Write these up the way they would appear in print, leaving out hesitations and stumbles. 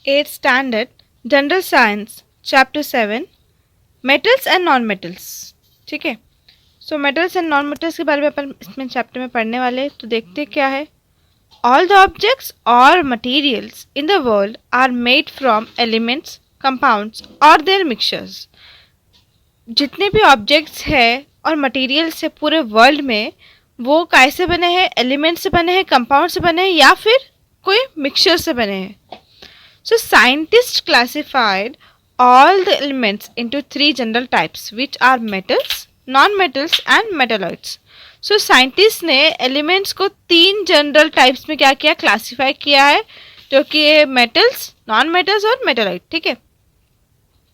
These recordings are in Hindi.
8th Standard General Science Chapter 7 Metals and Non-Metals। ठीक है, so metals and non metals के बारे में अपन इसमें चैप्टर में पढ़ने वाले हैं। तो देखते क्या है। ऑल द ऑब्जेक्ट्स और materials in the world are made from elements, compounds और देयर मिक्सचर्स। जितने भी ऑब्जेक्ट्स हैं और मटेरियल्स है पूरे वर्ल्ड में, वो कैसे बने हैं? एलिमेंट से बने हैं, कंपाउंड से बने हैं, या फिर कोई मिक्सचर से बने हैं। So scientists classified all the elements into three general types, which are metals, non-metals and metalloids. So scientists ने elements को तीन जनरल टाइप्स में क्या किया? क्लासीफाई किया है, जो कि ये मेटल्स, नॉन मेटल्स और मेटालॉइड। ठीक है,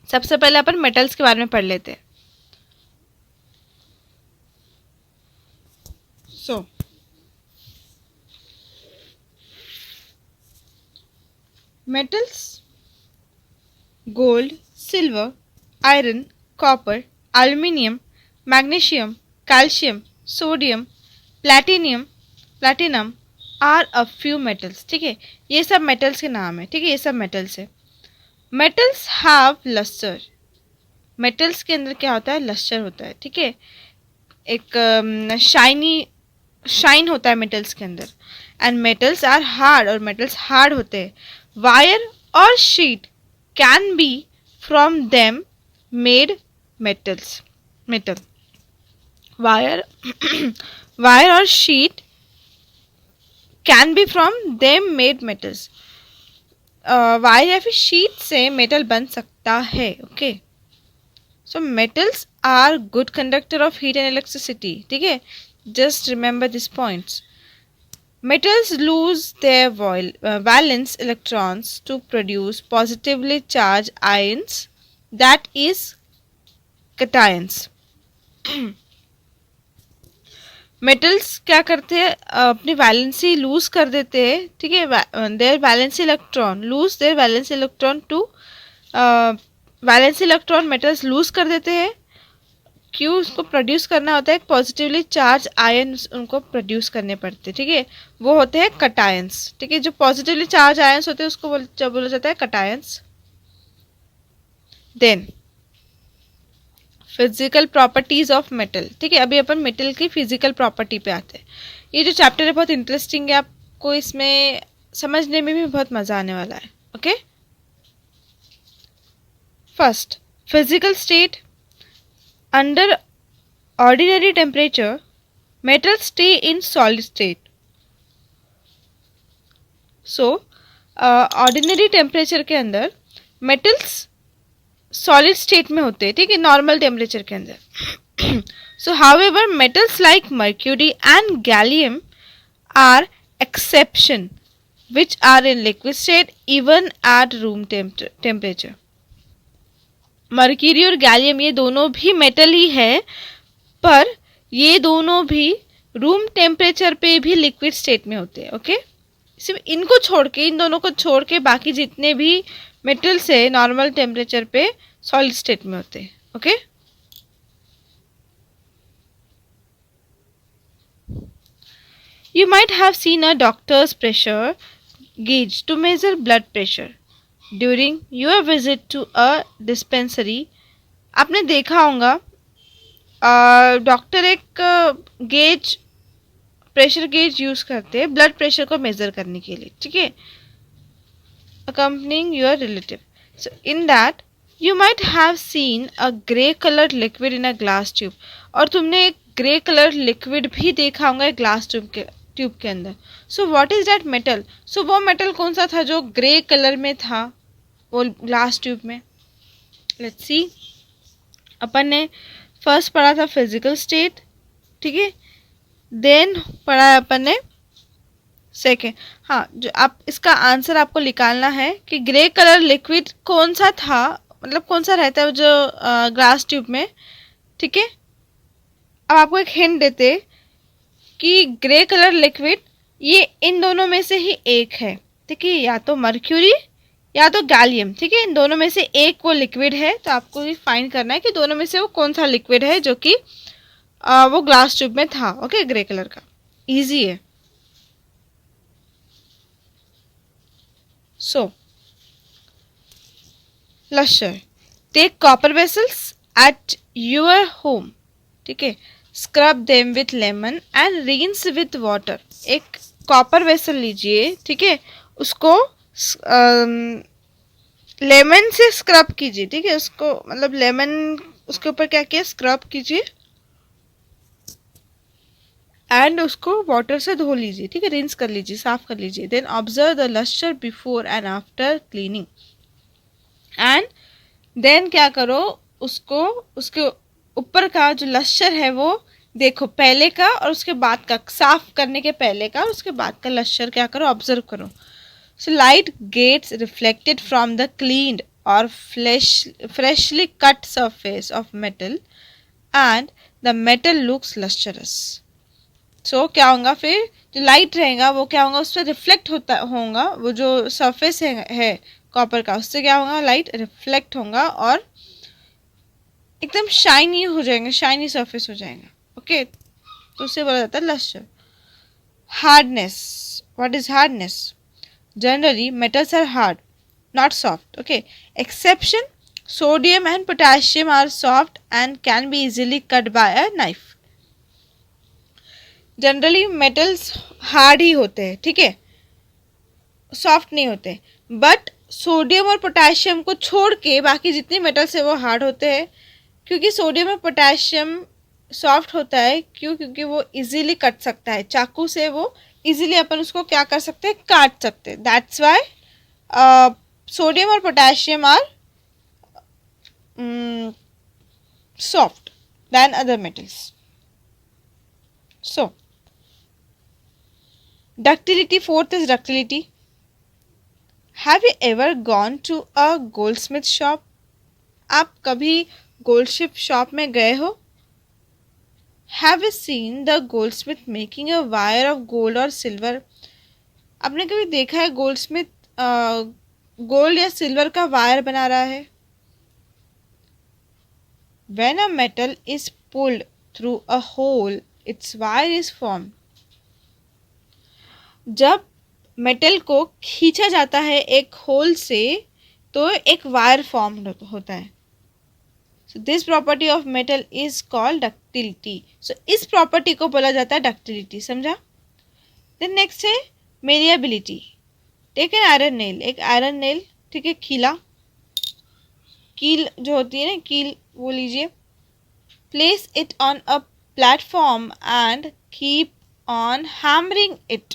सबसे पहले अपन मेटल्स के बारे में पढ़ लेते हैं। So metals: gold, silver, iron, copper, aluminium, magnesium, calcium, sodium, platinum are a few metals। ठीक है, ये सब मेटल्स के नाम है। ठीक है, ये सब मेटल्स है। Metals have lustre. मेटल्स के अंदर क्या होता है? लस्टर होता है। ठीक है, एक शाइन होता है मेटल्स के अंदर। एंड मेटल्स आर हार्ड, और मेटल्स हार्ड होते हैं। वायर और sheet can be from them made metal. Wire wire और sheet can be from them made metals. Wire या फिर शीट से मेटल बन सकता है। Okay, so metals are good conductor of heat and electricity. ठीक है, just remember this points. Metals lose their valence electrons to produce positively charged ions, that is cations. Metals क्या करते हैं? अपनी वैलेंसी लूज कर देते हैं। ठीक है, their valency electron lose their valency electron to valency electron metals lose कर देते हैं। क्यों? उसको प्रोड्यूस करना होता है, एक पॉजिटिवली चार्ज आयन उनको प्रोड्यूस करने पड़ते हैं। ठीक है, वो होते हैं कटायंस। ठीक है, जो पॉजिटिवली चार्ज आयंस होते हैं उसको बोला जाता है cations. Then physical properties of metal. ठीक है, अभी अपन मेटल की फिजिकल प्रॉपर्टी पे आते हैं। ये जो चैप्टर है बहुत इंटरेस्टिंग है, आपको इसमें समझने में भी बहुत मज़ा आने वाला है। Okay, first, physical state. Under ordinary temperature, metals stay in solid state. So, ordinary temperature के अंदर metals solid state में होते हैं। ठीक है, normal temperature के अंदर। So, however, metals like mercury and gallium are exception, which are in liquid state even at room temperature. Mercury और गैलियम ये दोनों भी मेटल ही है, पर ये दोनों भी रूम टेम्परेचर पे भी लिक्विड स्टेट में होते हैं। ओके, सिर्फ इनको छोड़ के, इन दोनों को छोड़ के बाकी जितने भी मेटल्स है नॉर्मल टेम्परेचर पे सॉलिड स्टेट में होते हैं। Okay, you might have seen a doctor's pressure gauge to measure blood pressure during your visit to a dispensary. आपने देखा होगा डॉक्टर एक गेज, प्रेशर गेज यूज़ करते हैं ब्लड प्रेशर को मेज़र करने के लिए। ठीक है, accompanying your relative. So in that you might have seen a grey coloured liquid in a glass tube. और तुमने एक ग्रे कलर लिक्विड भी देखा होगा एक ग्लास ट्यूब के अंदर। So what is that metal? So वो मेटल कौन सा था जो ग्रे कलर में था वो ग्लास ट्यूब में? Let's see. अपन ने फर्स्ट पढ़ा था फिजिकल स्टेट। ठीक है, देन पढ़ा है अपन ने सेकेंड। हाँ, जो आप इसका आंसर आपको निकालना है कि ग्रे कलर लिक्विड कौन सा था, मतलब कौन सा रहता है जो ग्लास ट्यूब में। ठीक है, अब आपको एक हिंट देते कि ग्रे कलर लिक्विड ये इन दोनों में से ही एक है। ठीक है, या तो मर्क्यूरी या तो गैलियम। ठीक है, इन दोनों में से एक वो लिक्विड है। तो आपको ये फाइंड करना है कि दोनों में से वो कौन सा लिक्विड है जो कि वो ग्लास ट्यूब में था। ओके, ग्रे कलर का। इजी है। So lustre, take copper vessels at your home, ठीक है, scrub them with lemon and rinse with water. एक कॉपर वेसल लीजिए, ठीक है, उसको लेमन से स्क्रब कीजिए, ठीक है, उसको मतलब लेमन उसके ऊपर क्या किया, स्क्रब कीजिए एंड उसको वाटर से धो लीजिए, ठीक है, रिंस कर लीजिए, साफ कर लीजिए। Then observe the lustre before and after cleaning and then क्या करो, उसको उसके ऊपर का जो लश्यर है वो देखो, पहले का और उसके बाद का, साफ करने के पहले का और उसके बाद का लश्यर क्या करो, ऑब्जर्व करो। So light gets reflected from the cleaned और freshly cut surface of metal and the metal looks lustrous. So क्या होगा, फिर जो लाइट रहेगा वो क्या होगा, उस पर रिफ्लेक्ट होगा, वो जो सरफेस है कॉपर का, उससे क्या होगा, लाइट रिफ्लेक्ट होगा और एकदम शाइनी हो जाएंगे, शाइनी सरफेस हो जाएगा। ओके, तो उससे बोला जाता है lustre. Hardness, what is hardness? Generally metals are hard, not soft. Okay, exception sodium and potassium are soft and can be easily cut by a knife. Generally metals hard ही होते हैं, ठीक है, सॉफ्ट नहीं होते, बट सोडियम और पोटेशियम को छोड़ के बाकी जितने मेटल्स है वो हार्ड होते हैं। क्योंकि सोडियम और पोटेशियम सॉफ्ट होता है, क्यों? क्योंकि वो इजीली कट सकता है, चाकू से वो इजीली अपन उसको क्या कर सकते हैं, काट सकते हैं। दैट्स वाई सोडियम और potassium are soft than other metals. So ductility, fourth is ductility. Have you ever gone to a goldsmith shop? आप कभी गोल्डस्मिथ शॉप में गए हो? Have you seen the goldsmith making a wire of gold और सिल्वर? आपने कभी देखा है गोल्डस्मिथ गोल्ड या सिल्वर का वायर बना रहा है? When a metal is pulled through a hole its wire is form. जब मेटल को खींचा जाता है एक होल से तो एक वायर फॉर्म होता है। So this property of metal is called ductility. So इस प्रॉपर्टी को बोला जाता है डक्टिलिटी, समझा? देन नेक्स्ट है malleability. Take an iron nail, एक आयरन नेल, ठीक है, खीला कील जो होती है ना, कील, वो लीजिए, place it on a platform and keep on hammering it.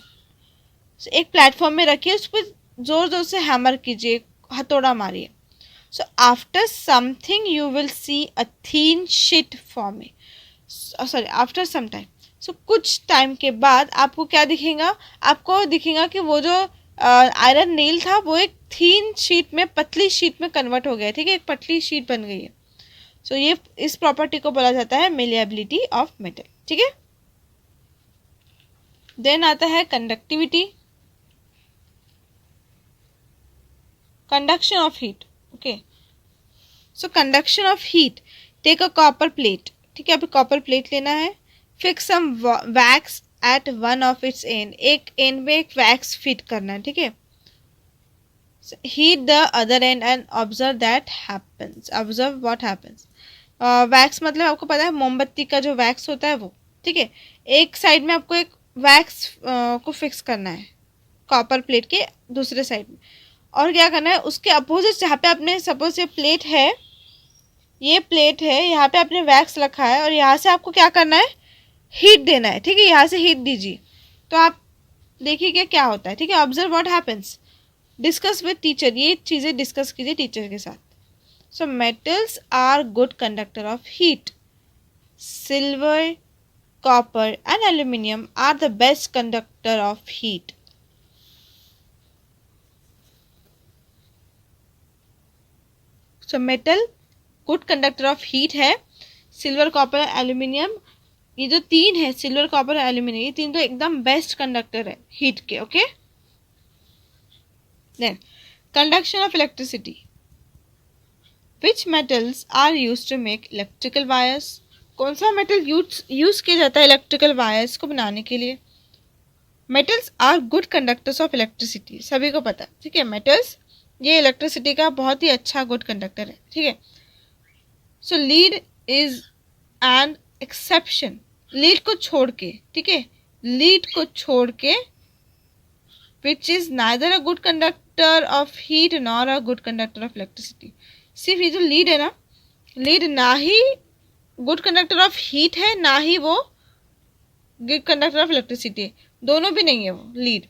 एक प्लेटफॉर्म में रखिए, उस पर जोर जोर से हैमर कीजिए, हथौड़ा मारिए। So after something you will see a thin sheet forming, sorry after some time. So कुछ टाइम के बाद आपको क्या दिखेगा, आपको दिखेगा कि वो जो आयरन नेल था वो एक थीन शीट में, पतली शीट में कन्वर्ट हो गया, ठीक है, एक पतली शीट बन गई है। सो ये इस प्रॉपर्टी को बोला जाता है मेलिएबिलिटी ऑफ मेटल, ठीक है। देन आता है conductivity, conduction of heat. Okay, so conduction of heat, take a copper plate, ठीक है, अभी कॉपर प्लेट लेना है, fix some wax at one of its end, एक एंड में एक वैक्स फिट करना है, ठीक है। Heat the other end and observe that happens, observe what happens. Wax मतलब आपको पता है मोमबत्ती का जो वैक्स होता है वो, ठीक है, एक साइड में आपको एक वैक्स को फिक्स करना है कॉपर प्लेट के दूसरे साइड में, और क्या करना है उसके अपोजिट, जहाँ पे आपने सपोज ये प्लेट है, ये प्लेट है, यहाँ पे आपने वैक्स रखा है और यहाँ से आपको क्या करना है, हीट देना है, ठीक है, यहाँ से हीट दीजिए, तो आप देखिए क्या होता है, ठीक है। Observe what happens, discuss with teacher, ये चीज़ें डिस्कस कीजिए टीचर के साथ। So metals are good conductor of heat, silver, copper and aluminium are the best conductor of heat. So metal good conductor of heat है, सिल्वर, कॉपर, एल्यूमिनियम, ये जो तीन है, सिल्वर, कॉपर, एल्यूमिनियम, ये तीन तो एकदम बेस्ट कंडक्टर है हीट के। Okay, then conduction of electricity, which metals are use to make electrical wires? कौन सा मेटल यूज किया जाता है इलेक्ट्रिकल वायर्स को बनाने के लिए? Metals are good conductors of electricity, सभी को पता, ठीक है, मेटल्स ये इलेक्ट्रिसिटी का बहुत ही अच्छा गुड कंडक्टर है, ठीक है। सो lead is an exception, lead को छोड़ के, ठीक है, लीड को छोड़ के, which is neither a good conductor of heat nor a good conductor of electricity। सिर्फ ये जो लीड है ना, लीड ना ही गुड कंडक्टर ऑफ हीट है, ना ही वो गुड कंडक्टर ऑफ इलेक्ट्रिसिटी है, दोनों भी नहीं है वो लीड।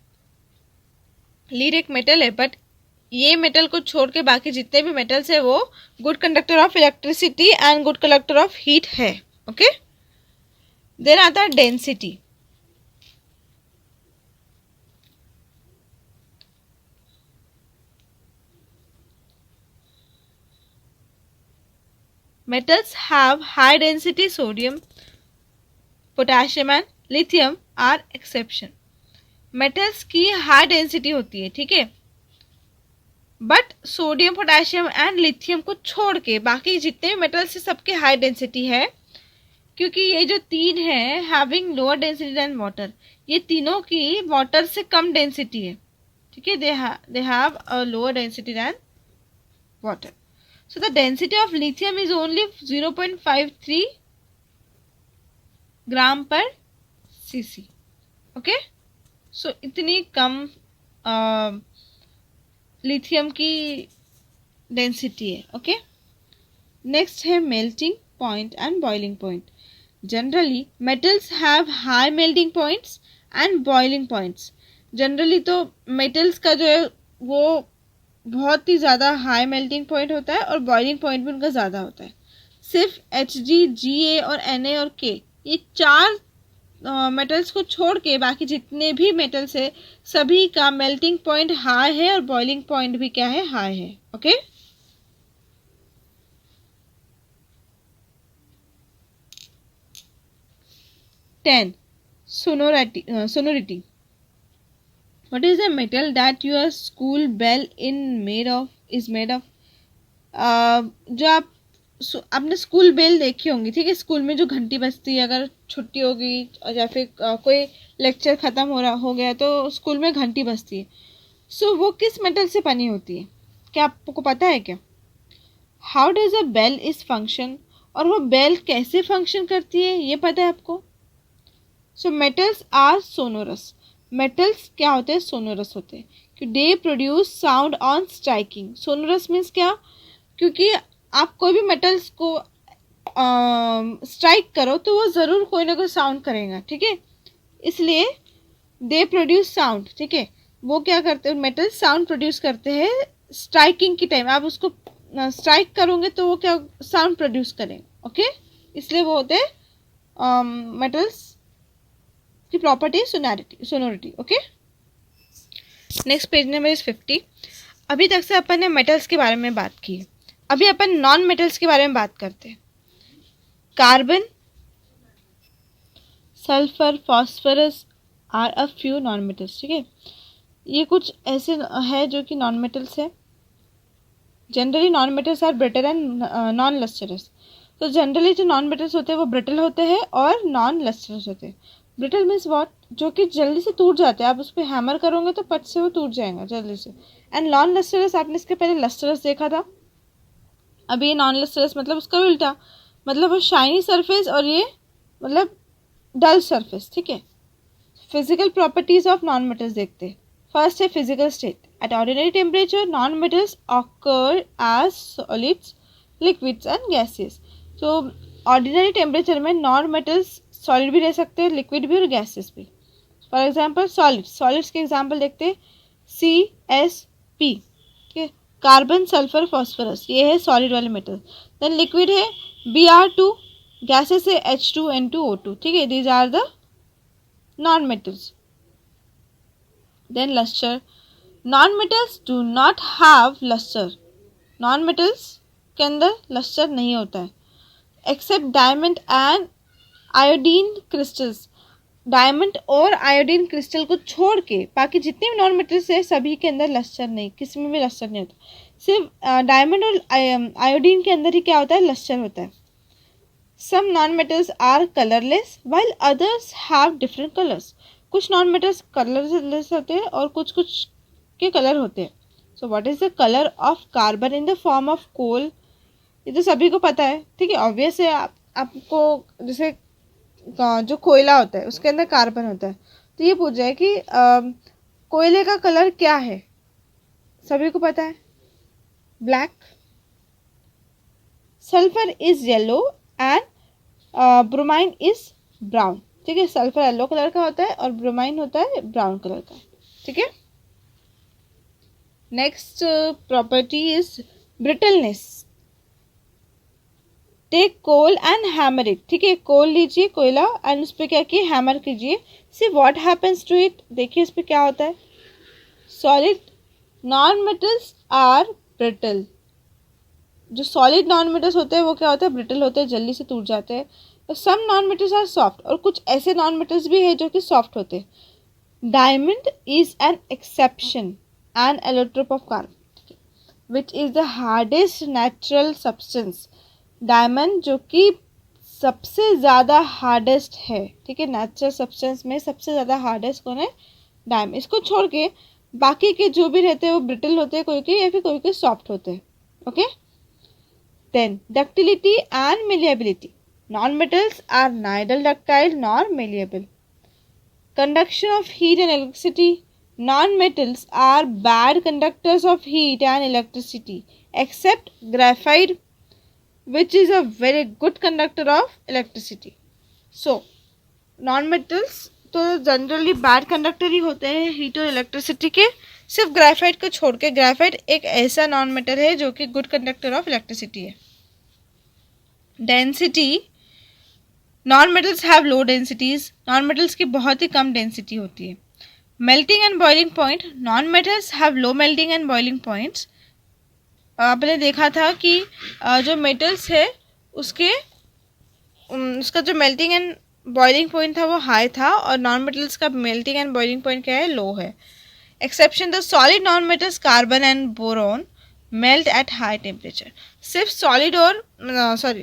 लीड एक मेटल है, बट ये मेटल को छोड़ के बाकी जितने भी मेटल्स है वो good conductor of electricity and good conductor of heat है, ओके। देन आता है density. Metals have high density, sodium, potassium and lithium are exception। Metals की हाई डेंसिटी होती है, ठीक है, but sodium, potassium and lithium को छोड़ के बाकी जितने भी मेटल्स है सबके हाई डेंसिटी है, क्योंकि ये जो तीन है having lower density than water, ये तीनों की वाटर से कम डेंसिटी है, ठीक है, they have a lower density than water. So the density of lithium is only 0.53 ग्राम पर cc, okay? So इतनी कम लिथियम की डेंसिटी है, okay? नेक्स्ट है melting point and boiling point. Generally metals have high melting points and boiling points. Generally तो मेटल्स का जो है वो बहुत ही ज़्यादा हाई मेल्टिंग पॉइंट होता है और बॉइलिंग पॉइंट भी उनका ज़्यादा होता है। सिर्फ Hg, Ga और Na और K, ये चार मेटल्स को छोड़ के बाकी जितने भी मेटल्स है सभी का मेल्टिंग पॉइंट हाई है और बॉइलिंग पॉइंट भी क्या है, हाई है, okay. 10 sonority। What is the metal that your school bell is made of? जो आप आपने स्कूल बेल देखी होंगी, ठीक है, स्कूल में जो घंटी बजती है अगर छुट्टी होगी या फिर कोई लेक्चर ख़त्म हो गया तो स्कूल में घंटी बजती है। सो वो किस मेटल से बनी होती है, क्या आपको पता है क्या? How does a bell is function, और वो बेल कैसे फंक्शन करती है ये पता है आपको? So metals are sonorous. Metals क्या होते हैं, सोनोरस होते हैं, कि they produce sound on striking. Sonorous means क्या, क्योंकि आप कोई भी मेटल्स को स्ट्राइक करो तो वो ज़रूर कोई ना कोई साउंड करेगा, ठीक है, इसलिए दे प्रोड्यूस साउंड, ठीक है। वो क्या करते हैं, मेटल साउंड प्रोड्यूस करते हैं स्ट्राइकिंग की टाइम, आप उसको स्ट्राइक करोगे तो वो क्या साउंड प्रोड्यूस करेंगे, ओके, इसलिए वो होते हैं मेटल्स की property sonority, okay. Next page number is 50। अभी तक से अपन ने मेटल्स के बारे में बात की, अभी अपन नॉन मेटल्स के बारे में बात करते हैं। Carbon, sulphur, phosphorus are a few non metals, ठीक है, ये कुछ ऐसे है जो कि नॉन मेटल्स है। Generally non metals are brittle and non lustrous. तो जनरली जो नॉन मेटल्स होते हैं वो ब्रिटल होते हैं और नॉन लस्टरस होते हैं। ब्रिटल मीन्स व्हाट, जो कि जल्दी से टूट जाते हैं, आप उस पर हैमर करोगे तो पट से वो टूट जाएगा जल्दी से। एंड नॉन लस्टरस, आपने इसके पहले लस्टरस देखा था, अभी ये नॉन लस्टरस मतलब उसका उल्टा, मतलब वो शाइनी सरफेस और ये मतलब डल सरफेस, ठीक है। Physical properties of non metals देखते हैं। फर्स्ट है physical state. At ordinary temperature non metals occur as solids, liquids and gases. तो ऑर्डिनरी टेम्परेचर में नॉन मेटल्स सॉलिड भी रह सकते हैं, लिक्विड भी और गैसेस भी। फॉर एग्जांपल सॉलिड्स के एग्जांपल देखते हैं, CsP, ठीक है, कार्बन, सल्फर, फॉस्फोरस, ये है सॉलिड वाले मेटल। देन लिक्विड है Br2, गैसेस है H2N2O2, ठीक है, these are the non metals. Then lustre, non metals do not have lustre. Non metals के अंदर लस्टर नहीं होता है, except diamond and iodine crystals. Diamond और आयोडीन क्रिस्टल को छोड़ के बाकी जितने भी नॉन मेटल्स है सभी के अंदर लस्टर नहीं, किसी में भी लस्टर नहीं होता। सिर्फ डायमंड और आयोडीन के अंदर ही क्या होता है, लस्टर होता है। Some non metals are colourless while others have different colours. कुछ नॉन मेटल्स कलरलेस होते हैं और कुछ के कलर होते हैं। So what is the colour of carbon in the form of coal? ये तो सभी को पता है, ठीक है, ऑब्वियस है। आपको जैसे जो कोयला होता है उसके अंदर कार्बन होता है, तो ये पूछ रहा है कि कोयले का कलर क्या है? सभी को पता है, black. Sulphur is yellow and bromine is brown, ठीक है। सल्फर येलो कलर का होता है और ब्रोमाइन होता है ब्राउन कलर का, ठीक है। Next property is brittleness. Take coal and hammer it, ठीक है। कोल लीजिए, कोयला, एंड उस पर क्या किए, हैमर कीजिए। See what happens to it, देखिए इस पर क्या होता है। Solid non metals are brittle. जो सॉलिड नॉन मेटल्स होते हैं वो क्या होते हैं, ब्रिटल होते हैं, जल्दी से टूट जाते हैं। Some non metals are soft, और कुछ ऐसे नॉन मेटल्स भी है जो कि सॉफ्ट होते हैं। Diamond is an exception, N allotrope of carbon, which is the hardest natural substance. Diamond जो कि सबसे ज़्यादा हार्डेस्ट है, ठीक है, नेचुरल सब्सटेंस में सबसे ज़्यादा हार्डेस्ट कौन है, डायमंड। इसको छोड़ के बाकी के जो भी रहते हैं वो ब्रिटल होते हैं कोई के, या फिर कोई के सॉफ्ट होते हैं, okay. Then ductility and malleability. Non metals are neither ductile nor malleable. Conduction of heat and electricity. Non metals are bad conductors of heat and electricity except graphite, which is a very good conductor of electricity. So non-metals तो जनरली बैड कंडक्टर ही होते हैं हीट और इलेक्ट्रिसिटी के, सिर्फ ग्रेफाइट को छोड़ के। ग्रेफाइट एक ऐसा नॉन मेटल है जो कि गुड कंडक्टर ऑफ इलेक्ट्रिसिटी है। Density, non metals have low densities. Non metals की बहुत ही कम डेंसिटी होती है। Melting and boiling point, non metals have low melting and boiling points. आपने देखा था कि जो मेटल्स है उसका जो मेल्टिंग एंड बॉइलिंग पॉइंट था वो हाई था, और नॉन मेटल्स का मेल्टिंग एंड बॉइलिंग पॉइंट क्या है, लो है। Exception the solid non metals carbon and boron melt at high temperature. सिर्फ सॉलिड और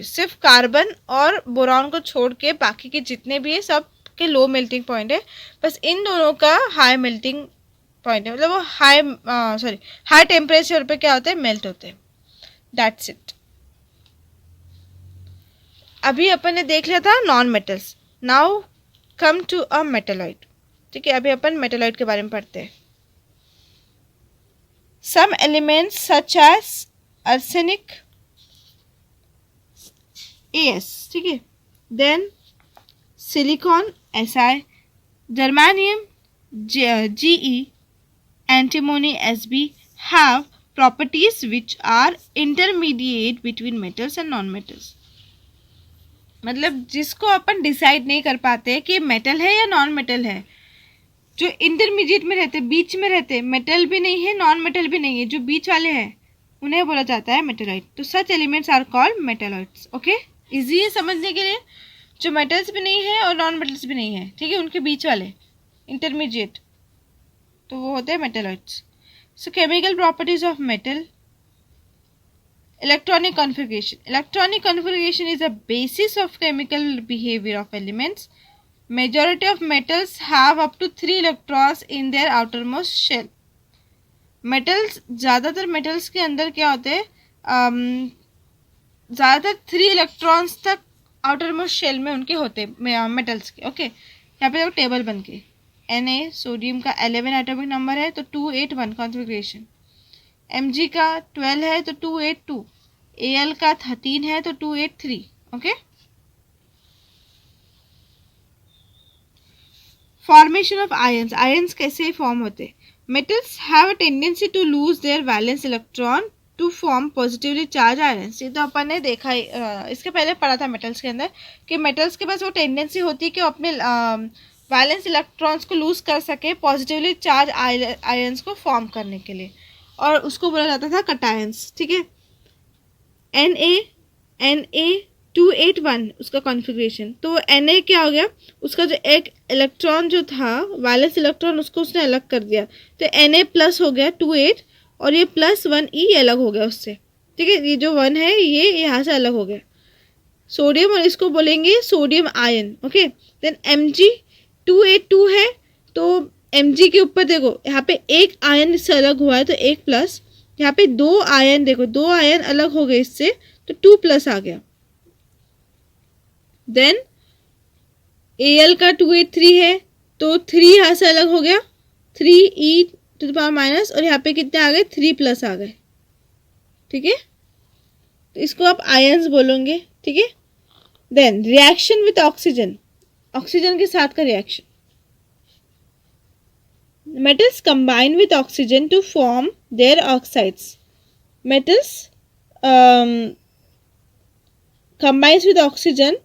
सिर्फ कार्बन और बोरॉन को छोड़ के बाकी के जितने भी है सब के लो मेल्टिंग पॉइंट है। बस इन दोनों का हाई मेल्टिंग पॉइंट है, मतलब वो हाई टेम्परेचर पे क्या होते हैं, मेल्ट होते हैं। That's it. अभी अपन ने देख लिया था non metals. Now come to a metalloid, ठीक है। अभी अपन मेटलॉइड के बारे में पढ़ते हैं। Some elements such as arsenic, AS, ठीक है। Then silicon, Si, germanium, GE, antimony, SB have properties which are intermediate between metals and non-metals। मतलब जिसको अपन डिसाइड नहीं कर पाते कि मेटल है या नॉन मेटल है, जो इंटरमीडिएट में रहते, बीच में रहते, मेटल भी नहीं है नॉन मेटल भी नहीं है, जो बीच वाले हैं उन्हें बोला जाता है मेटलॉइड। तो such elements are called metalloids, okay. Easy है समझने के लिए। जो मेटल्स भी नहीं है और नॉन मेटल्स भी नहीं है, ठीक है, उनके बीच वाले इंटरमीडिएट, तो वो होते हैं metalloids. So chemical properties of metal. Electronic configuration. Electronic configuration is a basis of chemical behaviour of elements. Majority of metals have up to 3 electrons in their outermost shell. Metals, ज़्यादातर मेटल्स के अंदर क्या होते हैं, ज़्यादातर 3 इलेक्ट्रॉन्स तक आउटरमोस्ट शेल में उनके होते हैं मेटल्स के, ओके। यहाँ पे देखो टेबल बन के, Na सोडियम का 11 एटॉमिक नंबर है तो 281 कॉन्फ़िगरेशन। Mg का 12 है तो 282, Al का 13 है तो 283, okay. Formation of ions. Ions कैसे फॉर्म होते? Metals have a tendency to lose their valence electron to form positively charge ions. ये तो अपन ने देखा ही, इसके पहले पढ़ा था मेटल्स के अंदर कि मेटल्स के पास वो टेंडेंसी होती है कि वो अपने वैलेंस इलेक्ट्रॉन्स को लूज कर सके पॉजिटिवली चार्ज आयंस को फॉर्म करने के लिए, और उसको बोला जाता था कटायंस, ठीक है। Na281 उसका कॉन्फ़िगरेशन, तो Na क्या हो गया, उसका जो एक इलेक्ट्रॉन जो था वैलेंस इलेक्ट्रॉन उसको उसने अलग कर दिया, तो Na प्लस हो गया 28, और ये +1 ये अलग हो गया उससे, ठीक है। ये जो 1 है ये यहाँ से अलग हो गया सोडियम, और इसको बोलेंगे sodium ion, okay. Then Mg282 है तो Mg के ऊपर देखो यहाँ पे एक आयन इससे अलग हुआ है तो एक प्लस, यहाँ पे दो आयन देखो, दो आयन अलग हो गए इससे तो 2 प्लस आ गया। देन Al का 283 है तो 3 यहाँ से अलग हो गया, 3e⁻, और यहाँ पे कितने आ गए, 3 प्लस आ गए। ठीक है, तो इसको आप आयन्स बोलोगे। ठीक है, then reaction with oxygen, oxygen के साथ का reaction. Metals combine with oxygen to form their oxides. Metals combines with oxygen,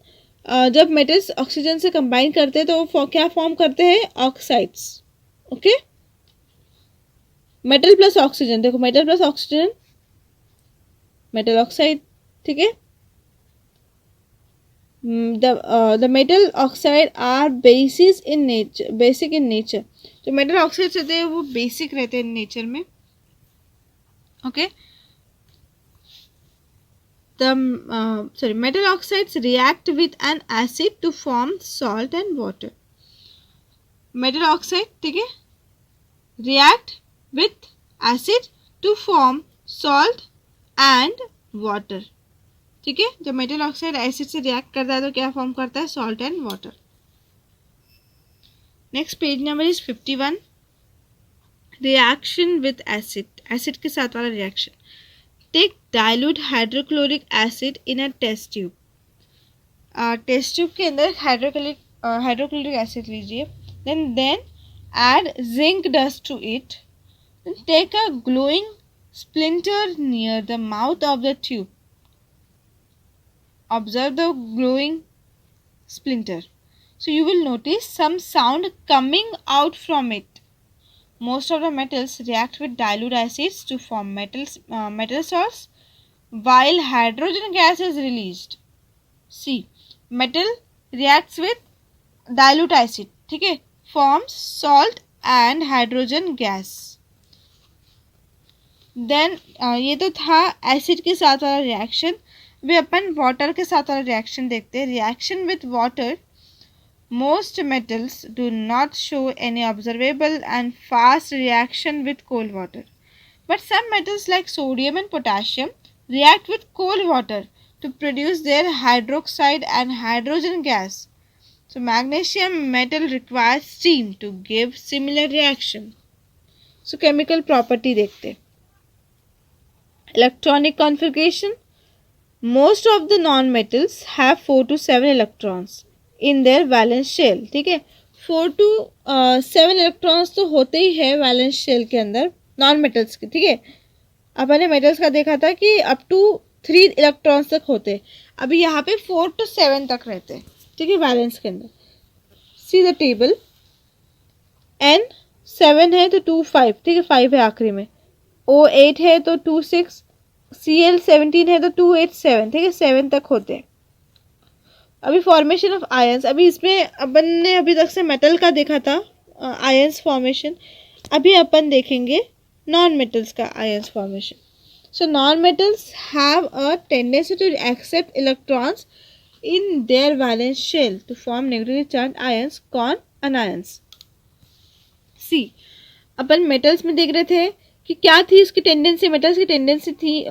जब मेटल्स ऑक्सीजन से कंबाइन करते हैं तो वो क्या फॉर्म करते हैं, oxides. Okay, metal plus oxygen, देखो metal plus oxygen metal oxide. ठीक है, the metal oxide are bases in nature, basic in nature। जो मेटल ऑक्साइड्स रहते हैं वो बेसिक रहते हैं नेचर में। Okay, the metal oxides react with an acid to form salt and water। metal oxide, ठीक है, react with acid to form salt and water। ठीक है, जब मेटल ऑक्साइड एसिड से रिएक्ट करता है तो क्या फॉर्म करता है, salt and water. Next page number is 51, reaction with acid, acid के साथ वाला reaction. Take dilute hydrochloric acid in a test tube, test tube के अंदर हाइड्रोक्लोरिक एसिड लीजिए। Then add zinc dust to it. Take a glowing splinter near the mouth of the tube. Observe the glowing splinter. So you will notice some sound coming out from it. Most of the metals react with dilute acids to form metal salts, while hydrogen gas is released. See, metal reacts with dilute acid, ठीक है, forms salt and hydrogen gas. Then ये तो था एसिड के साथ वाला रिएक्शन। वे अपन वाटर के साथ वाला रिएक्शन देखते हैं। Reaction with water, most metals do not show any observable and fast reaction with cold water, but some metals like sodium and potassium react with cold water to produce their hydroxide and hydrogen gas. So magnesium metal requires steam to give similar reaction. So chemical property देखते। Electronic configuration, most of the non-metals have 4 to 7 electrons in their valence shell। ठीक है, 4 to 7 electrons तो होते ही है वैलेंस शेल के अंदर नॉन मेटल्स के। ठीक है, अपन ने मेटल्स का देखा था कि अप टू 3 इलेक्ट्रॉन्स तक होते, अभी यहाँ पे 4 to 7 तक रहते हैं। ठीक है, वैलेंस के अंदर। सी द टेबल, N 7 है तो 2 5, ठीक है, 5 है आखिरी में। O 8 है तो 2 6, Cl 17 है तो 2 8 7, ठीक है, 7 तक होते हैं। अभी फॉर्मेशन ऑफ आयंस, अभी इसमें अपन ने अभी तक से मेटल का देखा था आयंस फॉर्मेशन, अभी अपन देखेंगे नॉन मेटल्स का ions formation. So non metals have a tendency to accept electrons in their valence shell to form negatively charge ions called anions. See, अपन मेटल्स में देख रहे थे कि क्या थी उसकी टेंडेंसी, मेटल्स की टेंडेंसी थी,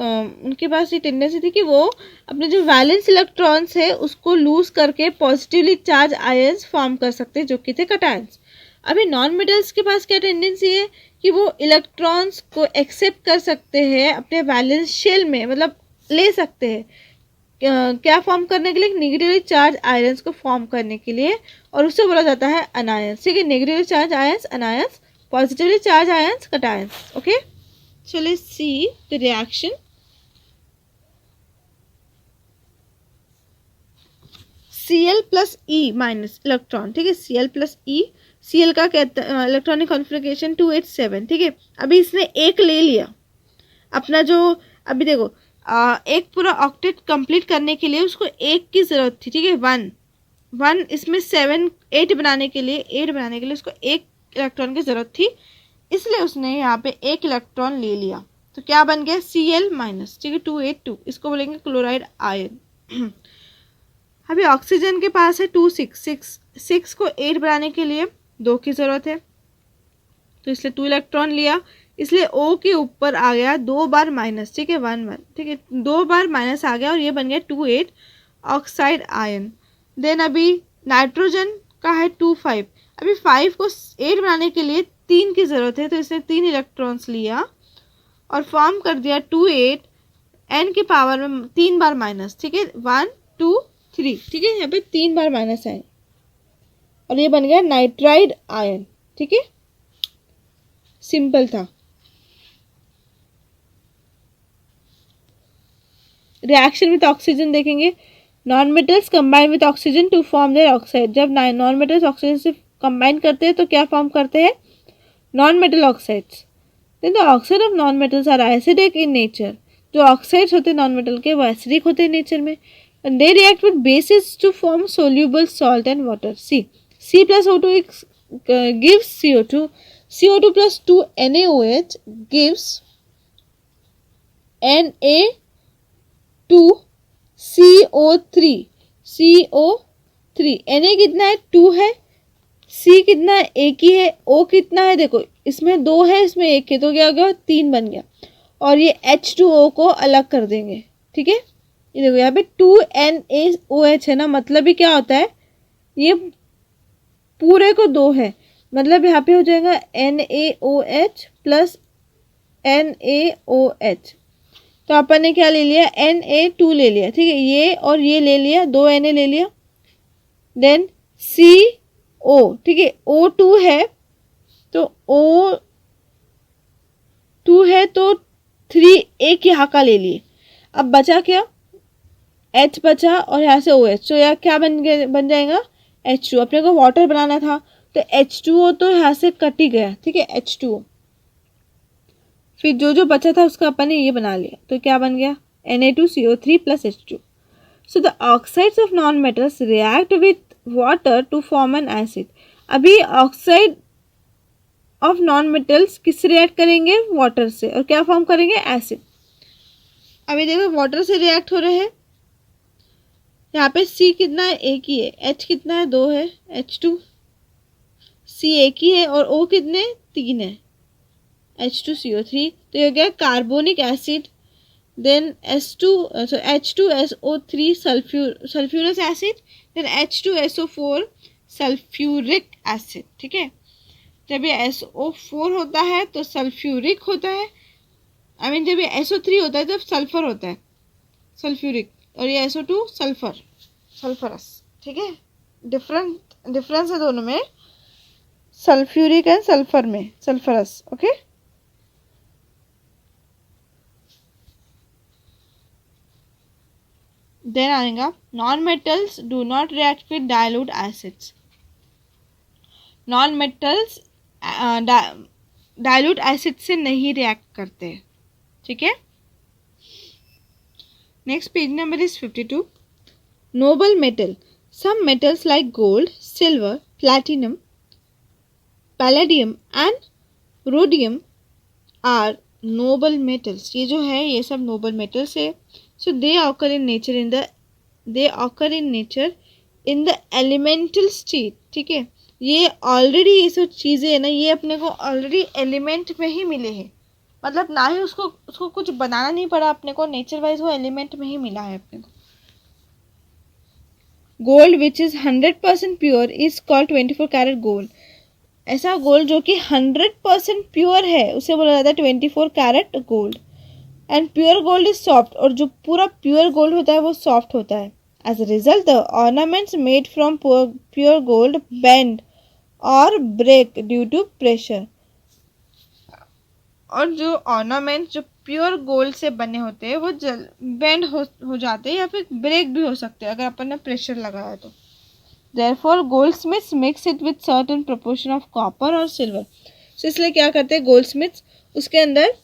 उनके पास ये टेंडेंसी थी कि वो अपने जो वैलेंस इलेक्ट्रॉन्स है उसको लूज करके पॉजिटिवली चार्ज आयंस फॉर्म कर सकते हैं जो कि थे कटायंस। अभी नॉन मेटल्स के पास क्या टेंडेंसी है कि वो इलेक्ट्रॉन्स को एक्सेप्ट कर सकते हैं अपने वैलेंस शेल में, मतलब ले सकते हैं क्या फॉर्म करने के लिए, नेगेटिवली चार्ज आयंस को फॉर्म करने के लिए, और उससे बोला जाता है अनायंस। ठीक है, negatively charge ions anions, positively charged ions cations। Okay, so let's see the reaction। Cl plus E minus electron, ठीक है, Cl plus E, Cl का इलेक्ट्रॉनिक कॉन्फ़िगरेशन 287। ठीक है, अभी इसने एक ले लिया अपना, जो अभी देखो एक पूरा ऑक्टेट कंप्लीट करने के लिए उसको एक की ज़रूरत थी। ठीक है, 1 इसमें 7 8 बनाने के लिए उसको एक इलेक्ट्रॉन की ज़रूरत थी, इसलिए उसने यहाँ पे एक इलेक्ट्रॉन ले लिया। तो क्या बन गया, Cl माइनस, ठीक है, 282, इसको बोलेंगे क्लोराइड आयन। अभी ऑक्सीजन के पास है 2 6 6 को 8 बनाने के लिए 2 की ज़रूरत है, तो इसलिए 2 इलेक्ट्रॉन लिया, इसलिए O के ऊपर आ गया 2 बार माइनस, ठीक है, 1 1, ठीक है, 2 बार माइनस आ गया और ये बन गया 2 8 ऑक्साइड आयन। देन अभी नाइट्रोजन का है 2 5, अभी 5 को 8 बनाने के लिए 3 की ज़रूरत है, तो इसने 3 इलेक्ट्रॉन्स लिया और फॉर्म कर दिया 2 8 n के पावर में 3 बार माइनस, ठीक है, 1 2 3, ठीक है, यहाँ पे 3 बार माइनस है और ये बन गया नाइट्राइड आयन, ठीक है, सिंपल था। रिएक्शन विथ ऑक्सीजन देखेंगे, non metals combine with oxygen to form their oxide. जब नॉन मेटल्स ऑक्सीजन से कंबाइन करते हैं तो क्या फॉर्म करते हैं, non metal oxides. Then the oxide of non metals are acidic in nature, जो ऑक्साइड्स होते हैं नॉन मेटल के वो एसिडिक होते हैं नेचर में। And they react with bases to form soluble salt and water. C plus O2 gives CO2, CO2 plus 2 NaOH gives Na2CO3, CO3, Na कितना है 2 है, C कितना है एक ही है, O कितना है देखो इसमें 2 है इसमें 1 है, तो क्या हो गया 3 बन गया और ये H2O को अलग कर देंगे, ठीक है। ये देखो यहाँ पे 2NaOH है ना, मतलब ही क्या होता है, ये पूरे को 2 है, मतलब यहाँ पे हो जाएगा NaOH प्लस NaOH। तो अपन ने क्या ले लिया, Na2 ले लिया, ठीक है, ये और ये ले लिया, 2 Na ले लिया। देन CO, ठीक है, O2 है तो O2 है तो 3 एक यहाँ का ले लिए। अब बचा क्या, H बचा और यहाँ से OH, तो यहाँ क्या बन जाएगा H2। अपने को वाटर बनाना था तो H2O तो यहाँ से कट ही गया, ठीक है, H2O। फिर जो जो बचा था उसका अपन ने ये बना लिया, तो क्या बन गया Na2CO3 plus H2। So the oxides of non metals react with water to form an acid. अभी ऑक्साइड ऑफ नॉन मेटल्स किससे रिएक्ट करेंगे, वाटर से, और क्या फॉर्म करेंगे, एसिड। अभी देखो वाटर से रिएक्ट हो रहे हैं, यहाँ पे C कितना है एक ही है, H कितना है 2 है, H2, C एक ही है और O कितने 3 है, H2CO3, तो ये हो गया carbonic acid. Then H2SO3 sulphurous acid, then H2SO4 sulphuric acid, ठीक है। जब ये SO4 होता है तो सल्फ्यूरिक होता है, जब ये SO3 होता है तब सल्फर होता है, सल्फ्यूरिक, और ये SO2 सल्फरस, ठीक है। डिफरेंस है दोनों में, सल्फ्यूरिक एंड सल्फर में, सल्फरस, ओके। देन आएगा non metals do not react with dilute acids. Non metals dilute acid से नहीं रिएक्ट करते, ठीक है। Next page number is 52। Noble metal, some metals like gold, silver, platinum, palladium and rhodium are noble metals. ये जो है ये सब नोबल मेटल्स है। So they occur in nature in the elemental state, ठीक है। ये ऑलरेडी ये सब चीज़ें है ना, ये अपने को ऑलरेडी एलिमेंट में ही मिले हैं, मतलब ना ही उसको कुछ बनाना नहीं पड़ा अपने को, नेचर वाइज वो एलिमेंट में ही मिला है अपने को। Gold which is 100% pure is called 24 carat gold. ऐसा गोल्ड जो कि 100% प्योर है उसे बोला जाता है 24 carat gold. And pure gold is soft, और जो पूरा प्योर गोल्ड होता है वो सॉफ्ट होता है। As a result the ornaments made from pure gold bend और ब्रेक ड्यू टू प्रेशर। और जो ऑर्नामेंट्स जो प्योर गोल्ड से बने होते हैं वो बेंड हो जाते हैं या फिर ब्रेक भी हो सकते हैं अगर अपन ने प्रेशर लगाया तो। Therefore goldsmiths mix it with certain proportion of copper और silver। so इसलिए क्या करते हैं गोल्डस्मिथ्स, उसके अंदर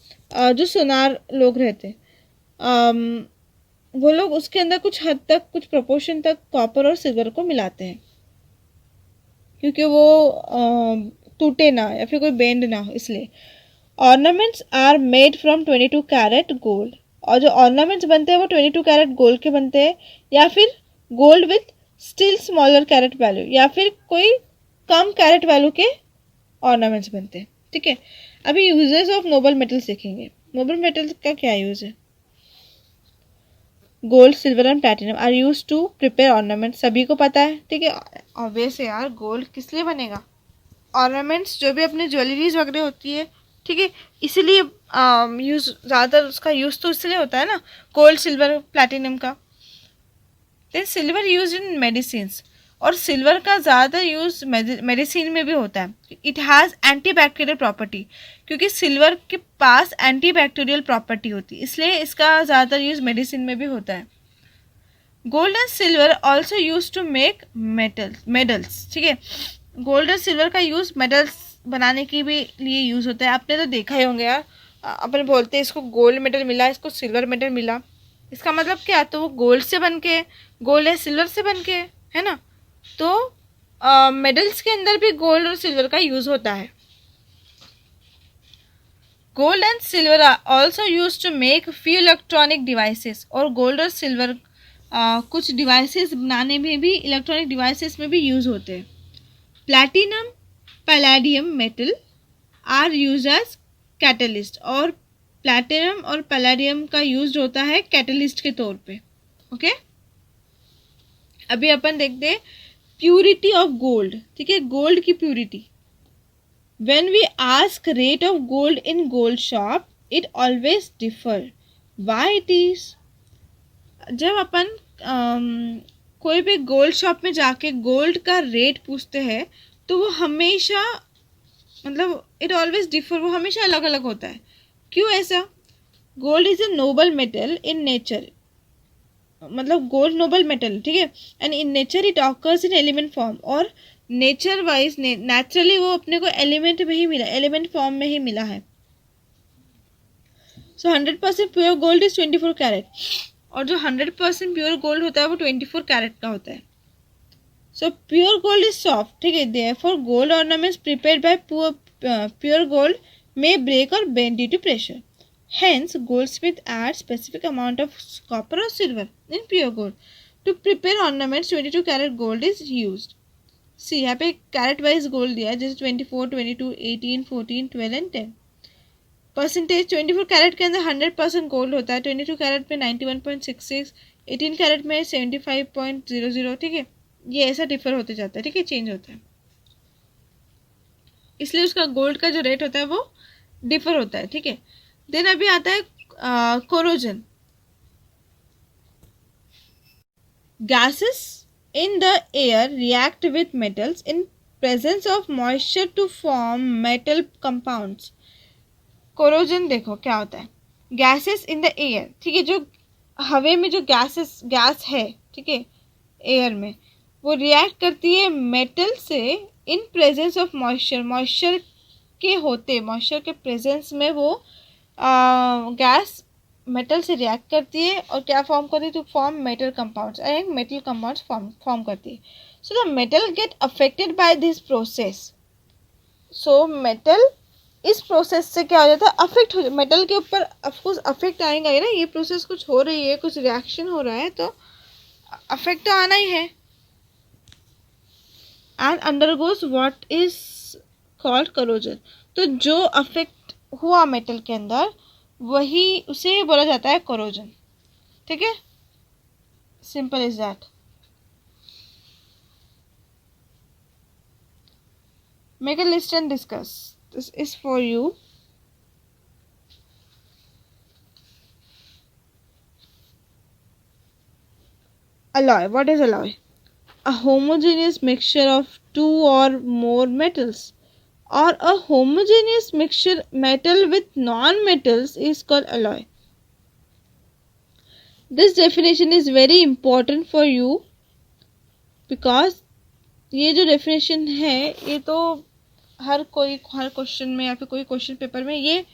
जो सोनार लोग रहते हैं वो लोग उसके अंदर कुछ हद तक, कुछ प्रोपोर्शन तक कॉपर और सिल्वर को मिलाते हैं, क्योंकि वो टूटे ना या फिर कोई बेंड ना हो इसलिए। Ornaments are made from 22 carat gold, और जो ऑर्नामेंट्स बनते हैं वो 22 कैरेट गोल्ड के बनते हैं, या फिर gold with still smaller carat value, या फिर कोई कम कैरेट वैल्यू के ऑर्नामेंट्स बनते हैं, ठीक है, अभी यूजेस ऑफ नोबल मेटल्स देखेंगे। नोबल मेटल्स का क्या यूज है? Gold, silver and platinum are use to prepare ornament, सभी को पता है, ठीक है, ऑब्वियस है यार, गोल्ड किस लिए बनेगा? ऑर्नामेंट्स जो भी अपनी ज्वेलरीज वगैरह होती है, ठीक है, इसीलिए यूज़ ज़्यादातर उसका यूज़ तो इसलिए होता है ना, गोल्ड सिल्वर प्लैटिनम का। Then silver use in medicines, और सिल्वर का ज़्यादातर यूज़ मेडिसिन में भी होता है। It has anti bacterial property, क्योंकि सिल्वर के पास एंटी बैक्टीरियल प्रॉपर्टी होती है, इसलिए इसका ज़्यादातर यूज़ मेडिसिन में भी होता है। Gold and silver also use to make medals, ठीक है, गोल्ड और सिल्वर का यूज़ मेडल्स बनाने के भी लिए यूज़ होता है। आपने तो देखा ही होंगे यार, अपन बोलते हैं इसको गोल्ड मेडल मिला, इसको सिल्वर मेडल मिला, इसका मतलब क्या? तो वो गोल्ड से बन के, गोल्ड या सिल्वर से बन के, है ना। तो मेडल्स के अंदर भी गोल्ड और सिल्वर का यूज़ होता है। Gold and silver are also use to make few electronic devices, और गोल्ड और सिल्वर कुछ डिवाइसेस बनाने में भी, इलेक्ट्रॉनिक डिवाइसेस में भी यूज़ होते हैं। Platinum, palladium metal are use as catalyst, और प्लैटिनम और पैलेडियम का यूज होता है कैटलिस्ट के तौर पे। ओके, अभी अपन देखते हैं प्यूरिटी ऑफ गोल्ड, ठीक है, गोल्ड की purity. When we ask rate of gold in gold shop, it always differ, why it is? जब अपन कोई भी गोल्ड शॉप में जाके गोल्ड का रेट पूछते हैं, तो वो हमेशा, मतलब इट ऑलवेज डिफर, वो हमेशा अलग अलग होता है। क्यों ऐसा? Gold is a noble metal in nature, मतलब गोल्ड नोबल मेटल, ठीक है, and in nature it occurs in element form, और नेचर वाइज नेचुरली वो अपने को एलिमेंट में ही मिला, एलिमेंट फॉर्म में ही मिला है। सो 100% प्योर गोल्ड इज 24 कैरेट, और जो 100% प्योर गोल्ड होता है वो 24 कैरेट का होता है। So pure gold is soft, ठीक है, therefore gold ornaments prepared by pure gold may break or bend due to pressure. Hence, goldsmith adds specific amount of copper or silver in pure gold. To prepare ornaments, 22 carat gold is used. See, यहाँ पे कैरेट वाइज गोल्ड दिया है, जैसे 24, 22, 18, 14, 12 एंड 10। परसेंटेज 24 कैरेट के अंदर 100% गोल्ड होता है, 22 कैरेट में 91.66, 18 कैरेट में 75.00, ठीक है, ये ऐसा डिफर होते जाता है, ठीक है, चेंज होता है, इसलिए उसका गोल्ड का जो रेट होता है वो डिफर होता है, ठीक है। देन अभी आता है corrosion. Gases in the air react with metals in presence of moisture to form metal compounds. Corrosion देखो क्या होता है, गैसेस इन द एयर, ठीक है, जो हवे में जो गैस है, ठीक है, एयर में, वो रिएक्ट करती है मेटल से इन प्रेजेंस ऑफ मॉइस्चर, मॉइस्चर के प्रेजेंस में वो गैस मेटल से रिएक्ट करती है, और क्या फॉर्म करती है? To form metal compounds, and metal compounds form करती है। So the metal get affected by this process. So metal इस प्रोसेस से क्या हो जाता है? अफेक्ट हो, मेटल के ऊपर ऑफकोर्स अफेक्ट आएगा ही ना, ये प्रोसेस कुछ हो रही है, कुछ रिएक्शन हो रहा है, तो अफेक्ट तो आना ही है। And undergoes what is called corrosion, तो जो अफेक्ट हुआ मेटल के अंदर, वही उसे बोला जाता है करोजन, ठीक है, simple is that. Make a list and discuss, this is for you. Alloy, what is alloy? A homogeneous mixture of two or more metals, or a homogeneous mixture metal with non-metals is called alloy. This definition is very important for you because ये जो definition है, ये तो हर क्वेश्चन में या फिर कोई क्वेश्चन पेपर में ये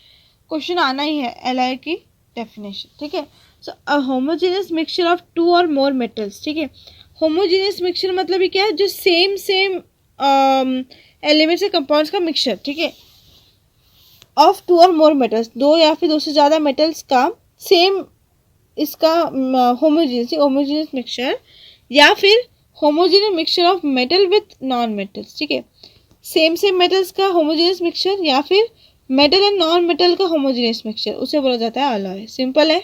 क्वेश्चन आना ही है, alloy की definition, ठीक है। So a homogeneous mixture of two or more metals, ठीक है, होमोजेनियस मिक्सचर मतलब ये क्या है? जो सेम एलिमेंट्स या कंपाउंड्स का मिक्सचर, ठीक है, of two or more metals, दो या फिर दो से ज़्यादा मेटल्स का सेम, इसका होमोजेनियस मिक्सचर, या फिर homogeneous mixture of metal with non metals, ठीक है। सेम सेम मेटल्स का होमोजेनियस मिक्सचर या फिर मेटल एंड नॉन मेटल का होमोजेनियस मिक्सचर, उसे बोला जाता है अलॉय। सिंपल है।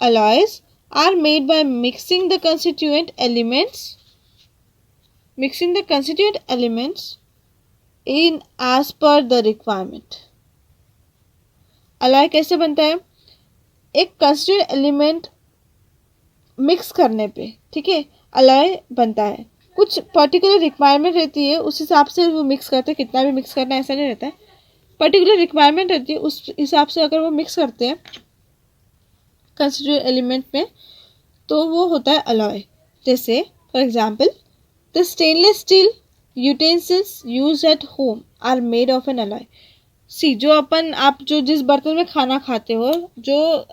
Alloys are made by mixing the constituent elements in as per the requirement. Alloy कैसे बनता है? एक कंस्टिट्यूएंट एलिमेंट मिक्स करने पे, ठीक है, अलॉय बनता है। कुछ पर्टिकुलर रिक्वायरमेंट रहती है, उस हिसाब से वो मिक्स करते हैं। कितना भी मिक्स करना ऐसा नहीं रहता है, पर्टिकुलर रिक्वायरमेंट रहती है, उस हिसाब से अगर वो मिक्स करते हैं कंस्टिट्यूएंट एलिमेंट में तो वो होता है अलॉय। जैसे for example the stainless steel utensils used at home are made of an alloy. जो आप जो जिस बर्तन में खाना खाते हो, जो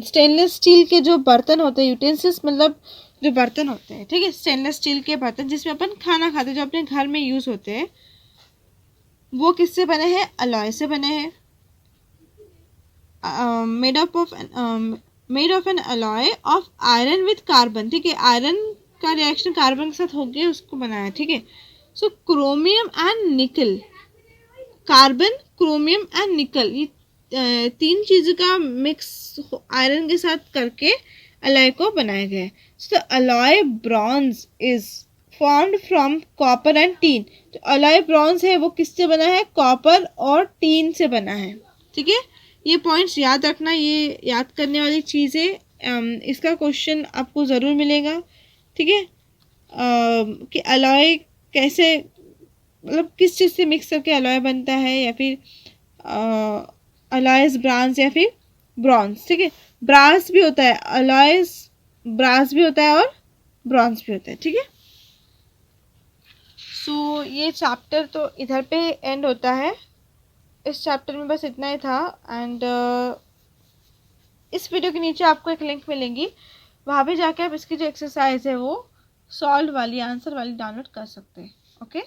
स्टेनलेस स्टील के जो बर्तन होते हैं, यूटेंसिल्स मतलब जो बर्तन होते हैं, ठीक है, स्टेनलेस स्टील के बर्तन जिसमें अपन खाना खाते हैं, जो अपने घर में यूज़ होते हैं, वो किससे बने हैं? अलॉय से बने हैं। Made of an alloy of iron with carbon, ठीक है, आयरन का रिएक्शन कार्बन के साथ हो गया, उसको बनाया, ठीक है। सो chromium and nickel, carbon, chromium and nickel, ये तीन चीज़ों का मिक्स आयरन के साथ करके अलॉय को बनाया गया है। So alloy bronze is formed from copper and tin. तो अलॉय ब्रॉन्ज है वो किससे बना है? कॉपर और टीन से बना है, ठीक है। ये पॉइंट्स याद रखना, ये याद करने वाली चीज़ है। इसका क्वेश्चन आपको ज़रूर मिलेगा, ठीक है, कि अलॉय कैसे, मतलब किस चीज़ से मिक्स करके अलॉय बनता है, या फिर अलॉयज ब्रांज या फिर ब्रॉन्ज, ठीक है। ब्रास भी होता है, अलॉयज ब्रास भी होता है और ब्रॉन्ज भी होता है, ठीक है। सो ये चैप्टर तो इधर पे एंड होता है। इस चैप्टर में बस इतना ही था। एंड इस वीडियो के नीचे आपको एक लिंक मिलेंगी, वहाँ पे जाके आप इसकी जो एक्सरसाइज है वो सॉल्व वाली, आंसर वाली डाउनलोड कर सकते हैं। ओके।